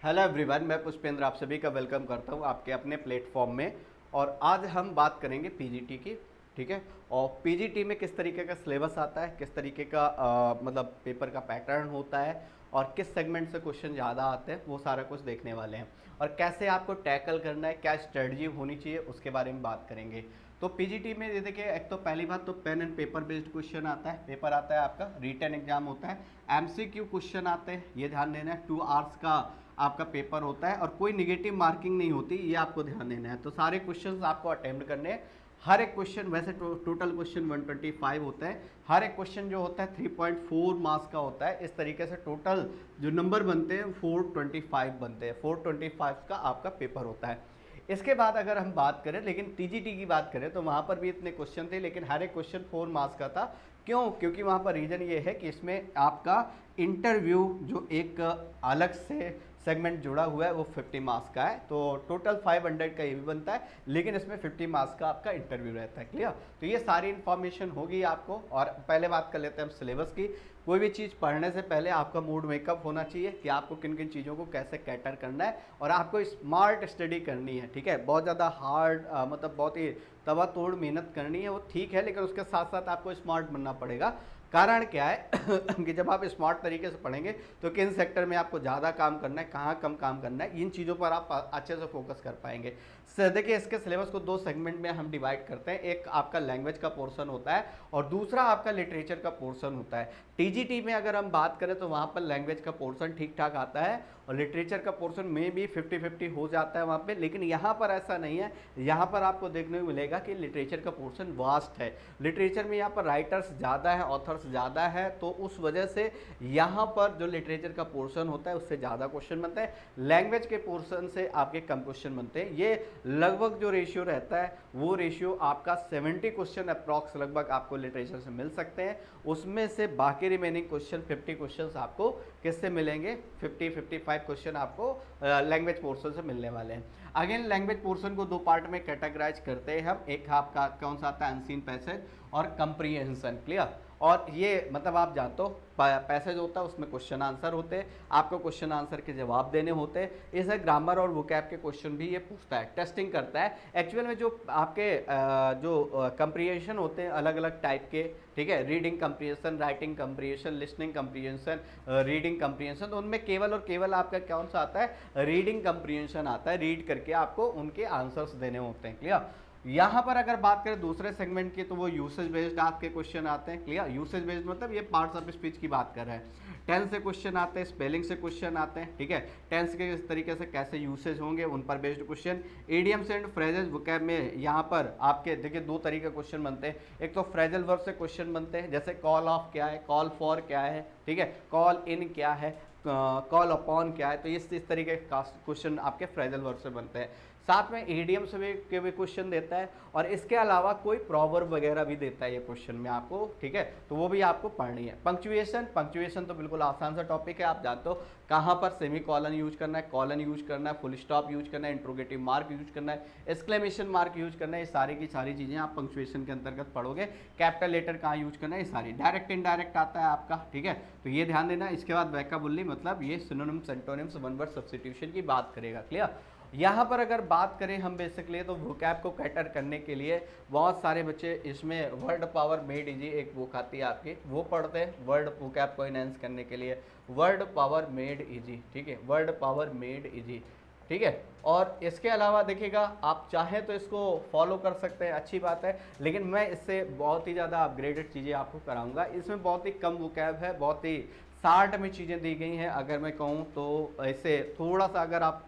Hello everyone, मैं पुष्पेंद्र आप सभी का वेलकम करता हूं आपके अपने प्लेटफॉर्म में। और आज हम बात करेंगे पीजीटी की। ठीक है। और पीजीटी में किस तरीके का सिलेबस आता है, किस तरीके का मतलब पेपर का पैटर्न होता है और किस सेगमेंट से क्वेश्चन ज़्यादा आते हैं, वो सारा कुछ देखने वाले हैं। और कैसे आपको टैकल करना है, क्या स्ट्रेटजी होनी चाहिए, उसके बारे में बात करेंगे। तो पीजीटी में ये देखिए, एक तो पहली बात तो pen and paper based question आता है। पेपर आता है आपका, रिटन एग्जाम होता है, एमसीक्यू क्वेश्चन आते हैं, ये ध्यान देना है। 2 आवर्स का आपका पेपर होता है और कोई निगेटिव मार्किंग नहीं होती, ये आपको ध्यान देना है। तो सारे क्वेश्चंस आपको अटेम्प्ट करने हैं। हर एक क्वेश्चन वैसे टोटल क्वेश्चन 125 होता है। हर एक क्वेश्चन जो होता है 3.4 मार्क्स का होता है। इस तरीके से टोटल जो नंबर बनते हैं 425 बनते हैं। 425 का आपका पेपर होता है। इसके बाद अगर हम बात करें, लेकिन टीजीटी की बात करें, तो वहाँ पर भी इतने क्वेश्चन थे, लेकिन हर एक क्वेश्चन 4 मार्क्स का था। क्यों? क्योंकि वहाँ पर रीज़न ये है कि इसमें आपका इंटरव्यू जो एक अलग से सेगमेंट जुड़ा हुआ है वो 50 मार्क्स का है। तो टोटल 500 का ये भी बनता है, लेकिन इसमें 50 मार्क्स का आपका इंटरव्यू रहता है। क्लियर? तो ये सारी इन्फॉर्मेशन होगी आपको। और पहले बात कर लेते हैं हम सिलेबस की। कोई भी चीज़ पढ़ने से पहले आपका मूड मेकअप होना चाहिए कि आपको किन किन चीज़ों को कैसे कैटर करना है, और आपको स्मार्ट स्टडी करनी है। ठीक है? बहुत ज़्यादा हार्ड मतलब बहुत ही तवा तोड़ मेहनत करनी है, वो ठीक है, लेकिन उसके साथ साथ आपको स्मार्ट बनना पड़ेगा। कारण क्या है कि जब आप स्मार्ट तरीके से पढ़ेंगे तो किन सेक्टर में आपको ज़्यादा काम करना है, कहाँ कम काम करना है, इन चीज़ों पर आप अच्छे से फोकस कर पाएंगे। देखिए, इसके सिलेबस को 2 सेगमेंट में हम डिवाइड करते हैं। एक आपका लैंग्वेज का पोर्शन होता है और दूसरा आपका लिटरेचर का पोर्शन होता है। टीजीटी में अगर हम बात करें तो वहाँ पर लैंग्वेज का पोर्शन ठीक ठाक आता है और लिटरेचर का पोर्शन में भी 50-50 हो जाता है वहाँ पे। लेकिन यहाँ पर ऐसा नहीं है। यहाँ पर आपको देखने को मिलेगा कि लिटरेचर का पोर्शन वास्ट है। लिटरेचर में यहाँ पर राइटर्स ज़्यादा है, ऑथर्स ज़्यादा है, तो उस वजह से यहाँ पर जो लिटरेचर का पोर्शन होता है उससे ज़्यादा क्वेश्चन बनते हैं। लैंग्वेज के पोर्शन से आपके कम क्वेश्चन बनते हैं। ये लगभग जो रेशियो रहता है वो रेशियो आपका 70 क्वेश्चन अप्रॉक्स लगभग आपको लिटरेचर से मिल सकते हैं। उसमें से बाकी रिमेनिंग क्वेश्चन 50 क्वेश्चन आपको किससे मिलेंगे? 50-55 क्वेश्चन आपको लैंग्वेज पोर्शन से मिलने वाले हैं। अगेन लैंग्वेज पोर्शन को 2 पार्ट में कैटेगराइज करते हैं हम। एक आपका कौन सा आता है? अनसीन पैसेज और कंप्रीहेंशन। क्लियर? और ये मतलब आप जानते हो पैसेज होता है उसमें क्वेश्चन आंसर होते हैं, आपको क्वेश्चन आंसर के जवाब देने होते हैं। इसे ग्रामर और वोकैब के क्वेश्चन भी ये पूछता है, टेस्टिंग करता है। एक्चुअल में जो आपके जो कंप्रीहेंशन होते हैं अलग अलग टाइप के, ठीक है, reading comprehension, writing comprehension, listening comprehension, reading comprehension, तो उनमें केवल और केवल आपका कौन सा आता है? रीडिंग कंप्रीहेंशन आता है। रीड करके आपको उनके आंसर्स देने होते हैं। क्लियर? यहाँ पर अगर बात करें दूसरे सेगमेंट की तो वो यूसेज बेस्ड आपके क्वेश्चन आते हैं। क्लियर? यूसेज बेस्ड मतलब ये पार्ट्स ऑफ स्पीच की बात कर रहे हैं। टेंस से क्वेश्चन आते हैं, स्पेलिंग से क्वेश्चन आते हैं। ठीक है? टेंस के इस तरीके से कैसे यूसेज होंगे उन पर based question. Idioms and phrases vocab में यहाँ पर आपके देखिए 2 तरीके क्वेश्चन बनते हैं। एक तो फ्रेजल वर्ब से क्वेश्चन बनते हैं, जैसे कॉल ऑफ क्या है, कॉल फॉर क्या है, ठीक है, कॉल इन क्या है, कॉल अपॉन क्या है। तो इस तरीके का क्वेश्चन आपके फ्रेजल वर्ब से बनते हैं। साथ में ईडीएम से भी क्वेश्चन देता है और इसके अलावा कोई प्रॉवर्ब वगैरह भी देता है ये क्वेश्चन में आपको। ठीक है? तो वो भी आपको पढ़नी है। पंक्चुएशन तो बिल्कुल आसान सा टॉपिक है। आप जानते हो कहाँ पर सेमी कॉलन यूज करना है, कॉलन यूज करना है, फुल स्टॉप यूज करना है, इंट्रोगेटिव मार्क यूज करना है, एक्सक्लेमेशन मार्क यूज करना है। ये सारी की सारी चीज़ें आप पंक्चुएशन के अंतर्गत पढ़ोगे। कैपिटल लेटर कहाँ यूज करना है, ये सारी। डायरेक्ट इनडायरेक्ट आता है आपका। ठीक है? तो ये ध्यान देना। इसके बाद वोकैबुलरी मतलब ये synonyms, antonyms, one word substitution की बात करेगा। क्लियर? यहाँ पर अगर बात करें हम बेसिकली तो वोकैब को कैटर करने के लिए बहुत सारे बच्चे इसमें वर्ड पावर मेड इजी एक बुक आती है आपकी, वो पढ़ते हैं वर्ड वोकैब को इनहेंस करने के लिए। वर्ड पावर मेड इजी, ठीक है, वर्ड पावर मेड इजी। ठीक है? और इसके अलावा देखिएगा, आप चाहें तो इसको फॉलो कर सकते हैं, अच्छी बात है, लेकिन मैं इससे बहुत ही ज़्यादा अपग्रेडेड चीज़ें आपको कराऊंगा। इसमें बहुत ही कम वोकैब है, बहुत ही शार्ट में चीज़ें दी गई हैं। अगर मैं कहूँ तो ऐसे थोड़ा सा अगर आप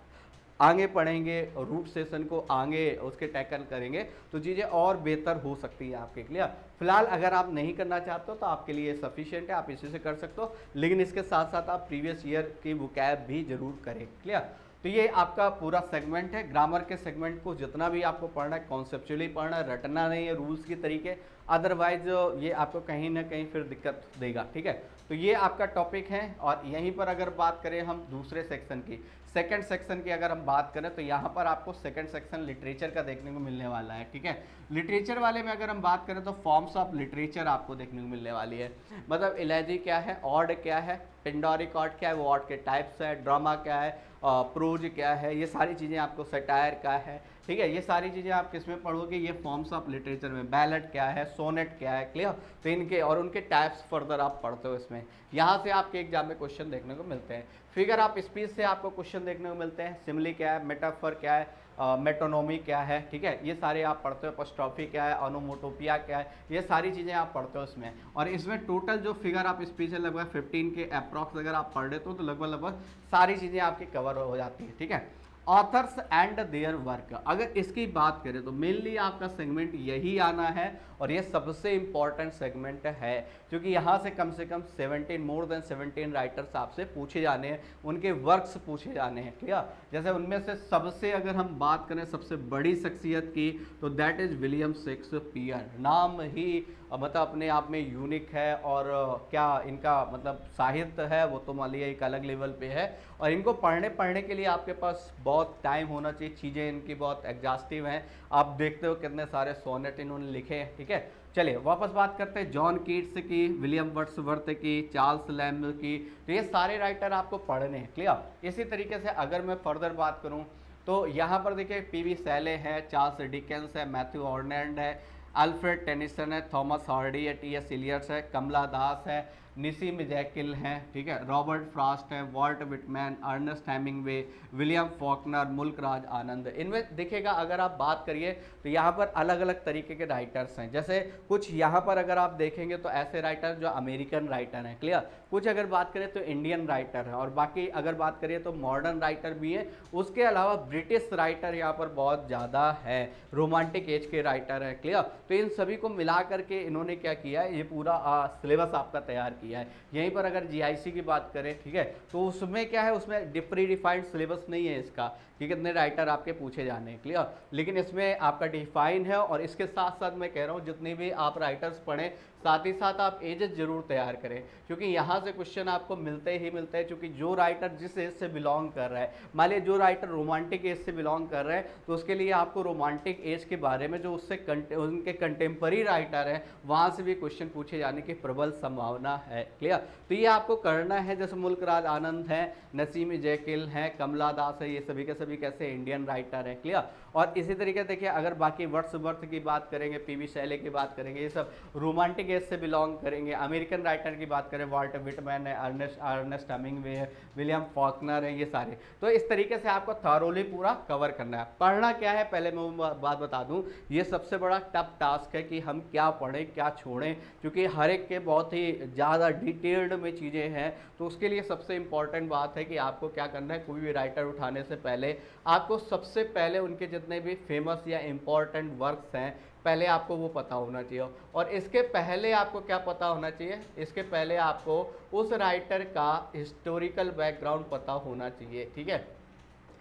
आगे पढ़ेंगे, रूट सेशन को आगे उसके टैकल करेंगे तो चीज़ें और बेहतर हो सकती है आपके। क्लियर? फिलहाल अगर आप नहीं करना चाहते हो तो आपके लिए सफिशिएंट है, आप इसी से कर सकते हो, लेकिन इसके साथ साथ आप प्रीवियस ईयर की वोकैब भी जरूर करें। क्लियर? तो ये आपका पूरा सेगमेंट है। ग्रामर के सेगमेंट को जितना भी आपको पढ़ना है कॉन्सेप्चुअली पढ़ना है, रटना नहीं है रूल्स की तरीके, अदरवाइज ये आपको कहीं ना कहीं फिर दिक्कत देगा। ठीक है? तो ये आपका टॉपिक है। और यहीं पर अगर बात करें हम दूसरे सेक्शन की, सेकंड सेक्शन की अगर हम बात करें तो यहाँ पर आपको सेकंड सेक्शन लिटरेचर का देखने को मिलने वाला है, ठीक है। लिटरेचर वाले में अगर हम बात करें तो फॉर्म्स ऑफ लिटरेचर आपको देखने को मिलने वाली है, मतलब इलेजी क्या है, ऑड क्या है, पिंडोरिक ऑड क्या है, वो ऑड के टाइप्स है, ड्रामा क्या है, प्रोज क्या है, ये सारी चीज़ें आपको, सटायर क्या है, ठीक है, ये सारी चीज़ें आप किस में पढ़ोगे, ये फॉर्म्स ऑफ लिटरेचर में। बैलेट क्या है, सोनेट क्या है, क्लियर, तो इनके और उनके टाइप्स फर्दर आप पढ़ते हो इसमें। यहाँ से आपके एग्जाम में क्वेश्चन देखने को मिलते हैं। फिगर ऑफ स्पीच से आपको क्वेश्चन देखने को मिलते हैं। सिमिली क्या है, मेटाफर क्या है, मेटोनोमी क्या है, ठीक है, ये सारे आप पढ़ते हो। एपोस्ट्रोफी क्या है, ओनोमोटोपिया क्या है, ये सारी चीज़ें आप पढ़ते हो इसमें। और इसमें टोटल जो फिगर ऑफ स्पीच है लगभग 15 के अप्रॉक्स अगर आप पढ़ लेते हो तो लगभग सारी चीज़ें आपकी कवर हो जाती है, ठीक है। ऑथर्स एंड देयर वर्क, अगर इसकी बात करें तो मेनली आपका सेगमेंट यही आना है और ये सबसे इंपॉर्टेंट सेगमेंट है, क्योंकि यहाँ से कम 17 मोर देन 17 राइटर्स आपसे पूछे जाने हैं, उनके वर्क्स पूछे जाने हैं, ठीक है। जैसे उनमें से सबसे अगर हम बात करें सबसे बड़ी शख्सियत की तो दैट इज़ विलियम शेक्सपियर। नाम ही मतलब अपने आप में यूनिक है, और क्या इनका मतलब साहित्य है वो तो मान लिया एक अलग लेवल पे है, और इनको पढ़ने के लिए आपके पास बहुत टाइम होना चाहिए, चीज़ें इनकी बहुत एग्जॉस्टिव हैं। आप देखते हो कितने सारे सोनेट इन्होंने लिखे हैं, ठीक है। चलिए वापस बात करते हैं जॉन कीट्स की, विलियम वर्ड्सवर्थ की, चार्ल्स लैम्ब की, तो ये सारे राइटर आपको पढ़ने हैं, क्लियर। इसी तरीके से अगर मैं फर्दर बात करूँ तो यहाँ पर देखिए पीवी शैले है, चार्ल्स डिकेंस है, मैथ्यू ऑर्लैंड है, अल्फ्रेड टेनिसन है, थॉमस हार्डी है, टी.एस. इलियट्स है, कमला दास है, निसी मिजैकिल हैं, ठीक है, रॉबर्ट फ्रॉस्ट है, Walt Whitman, Ernest Hemingway, William Faulkner, Mulk Raj Anand. इनमें देखिएगा अगर आप बात करिए तो यहाँ पर अलग अलग तरीके के राइटर्स हैं। जैसे कुछ यहाँ पर अगर आप देखेंगे तो ऐसे राइटर जो अमेरिकन राइटर हैं, क्लियर, कुछ अगर बात करें तो इंडियन राइटर है, और बाकी अगर बात करिए तो मॉडर्न राइटर भी हैं। उसके अलावा ब्रिटिश राइटर यहाँ पर बहुत ज़्यादा है, रोमांटिक एज के राइटर है, क्लियर। तो इन सभी को मिला करके इन्होंने क्या किया है, ये पूरा सिलेबस आपका तैयार किया है। यहीं पर अगर जीआईसी की बात करें, ठीक है, तो उसमें क्या है, उसमें प्री डिफाइंड सिलेबस नहीं है इसका कि कितने राइटर आपके पूछे जाने हैं, क्लियर, लेकिन इसमें आपका डिफाइन है। और इसके साथ साथ मैं कह रहा हूँ जितने भी आप राइटर्स पढ़ें साथ ही साथ आप एजेस जरूर तैयार करें, क्योंकि यहाँ से क्वेश्चन आपको मिलते ही मिलते हैं। क्योंकि जो राइटर जिस एज से बिलोंग कर रहा है, मान लीजिए जो राइटर रोमांटिक एज से बिलोंग कर रहे हैं तो उसके लिए आपको रोमांटिक एज के बारे में जो उससे उनके कंटेम्पररी राइटर हैं वहाँ से भी क्वेश्चन पूछे जाने की प्रबल संभावना है, क्लियर। तो ये आपको करना है। जैसे मुल्कराज आनंद हैं, नसीम जैकिल हैं, कमला दास है, ये सभी के सभी कैसे इंडियन राइटर हैं, क्लियर। और इसी तरीके देखिए अगर बाकी वर्ड्सवर्थ की बात करेंगे, पीवी शैले की बात करेंगे, ये सब रोमांटिक एज से बिलोंग करेंगे। अमेरिकन राइटर की बात करें, वॉल्ट विटमैन है, अर्नेस्ट हेमिंगवे है, विलियम फॉकनर है, ये सारे। तो इस तरीके से आपको थॉरोली पूरा कवर करना है। पढ़ना क्या है, पहले मैं वो बात बता दूं, ये सबसे बड़ा टफ टास्क है कि हम क्या पढ़ें क्या छोड़ें, क्योंकि हर एक के बहुत ही ज़्यादा डिटेल्ड में चीज़ें हैं। तो उसके लिए सबसे इंपॉर्टेंट बात है कि आपको क्या करना है, कोई भी राइटर उठाने से पहले आपको सबसे पहले उनके जितने भी फेमस या इम्पॉर्टेंट वर्क्स हैं पहले आपको वो पता होना चाहिए। और इसके पहले आपको क्या पता होना चाहिए, इसके पहले आपको उस राइटर का हिस्टोरिकल बैकग्राउंड पता होना चाहिए, ठीक है।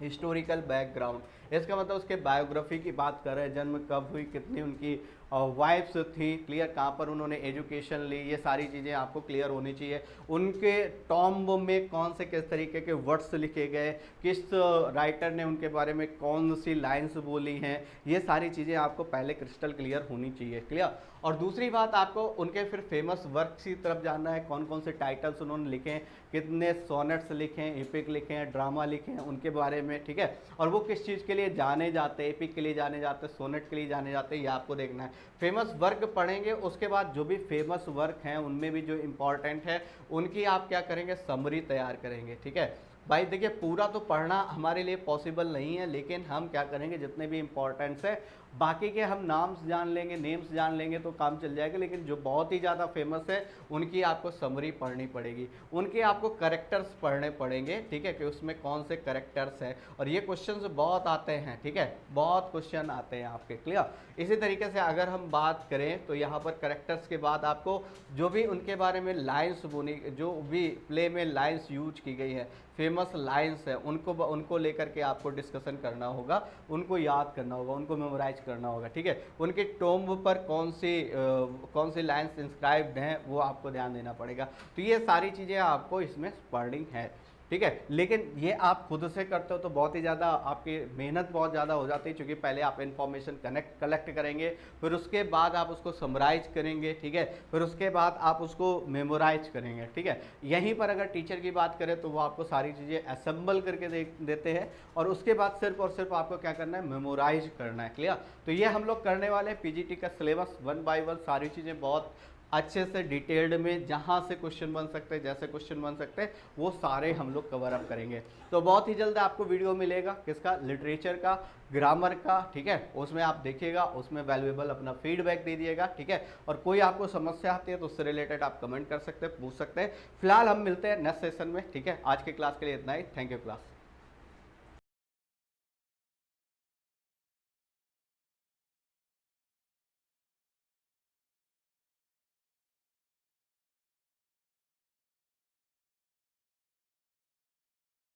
हिस्टोरिकल बैकग्राउंड इसका मतलब उसके बायोग्राफी की बात कर रहे हैं, जन्म कब हुई, कितनी उनकी वाइफ्स थी, क्लियर, कहाँ पर उन्होंने एजुकेशन ली, ये सारी चीज़ें आपको क्लियर होनी चाहिए। उनके टॉम्ब में कौन से किस तरीके के वर्ड्स लिखे गए, किस राइटर ने उनके बारे में कौन सी लाइंस बोली हैं, ये सारी चीज़ें आपको पहले क्रिस्टल क्लियर होनी चाहिए, क्लियर। और दूसरी बात आपको उनके फिर फेमस वर्क्स की तरफ जानना है, कौन कौन से टाइटल्स उन्होंने लिखे हैं, कितने सोनेट्स लिखे हैं, एपिक लिखे हैं, ड्रामा लिखे हैं, उनके बारे में, ठीक है। और वो किस चीज़ के लिए जाने जाते हैं, एपिक के लिए जाने जाते हैं, सोनेट के लिए जाने जाते हैं, ये आपको देखना है। फेमस वर्क पढ़ेंगे, उसके बाद जो भी फेमस वर्क हैं उनमें भी जो इंपॉर्टेंट है उनकी आप क्या करेंगे, समरी तैयार करेंगे, ठीक है। भाई देखिए पूरा तो पढ़ना हमारे लिए पॉसिबल नहीं है, लेकिन हम क्या करेंगे जितने भी इंपॉर्टेंट्स है बाकी के हम नाम्स जान लेंगे, नेम्स जान लेंगे तो काम चल जाएगा। लेकिन जो बहुत ही ज़्यादा फेमस है उनकी आपको समरी पढ़नी पड़ेगी, उनके आपको करेक्टर्स पढ़ने पड़ेंगे, ठीक है, कि उसमें कौन से करेक्टर्स हैं। और ये क्वेश्चंस बहुत आते हैं, ठीक है, बहुत क्वेश्चन आते हैं आपके, क्लियर। इसी तरीके से अगर हम बात करें तो यहाँ पर करेक्टर्स के बाद आपको जो भी उनके बारे में लाइन्स बोली, जो भी प्ले में लाइन्स यूज की गई है, फेमस लाइन्स है, उनको लेकर के आपको डिस्कशन करना होगा, उनको याद करना होगा, उनको मेमोराइज करना होगा, ठीक है। उनके टॉम्ब पर कौन सी लाइन्स इंस्क्राइब्ड हैं वो आपको ध्यान देना पड़ेगा। तो ये सारी चीज़ें आपको इसमें पढ़नी है। ठीक है। लेकिन ये आप खुद से करते हो तो बहुत ही ज़्यादा आपकी मेहनत बहुत ज़्यादा हो जाती है, क्योंकि पहले आप इन्फॉर्मेशन कलेक्ट करेंगे, फिर उसके बाद आप उसको समराइज करेंगे, ठीक है, फिर उसके बाद आप उसको मेमोराइज करेंगे, ठीक है। यहीं पर अगर टीचर की बात करें तो वो आपको सारी चीज़ें असेंबल करके देते हैं, और उसके बाद सिर्फ और सिर्फ आपको क्या करना है, मेमोराइज करना है। क्लियर? तो ये हम लोग करने वाले हैं पीजीटी का सिलेबस 1 बाय 1, सारी चीज़ें बहुत अच्छे से डिटेल्ड में, जहाँ से क्वेश्चन बन सकते हैं, जैसे क्वेश्चन बन सकते हैं, वो सारे हम लोग कवर अप करेंगे। तो बहुत ही जल्द आपको वीडियो मिलेगा, किसका, लिटरेचर का, ग्रामर का, ठीक है। उसमें आप देखिएगा, उसमें वैल्यूएबल अपना फीडबैक दीजिएगा, ठीक है। और कोई आपको समस्या आती है तो उससे रिलेटेड आप कमेंट कर सकते हैं, पूछ सकते हैं। फिलहाल हम मिलते हैं नेक्स्ट सेशन में, ठीक है। आज के क्लास के लिए इतना ही। Thank you class.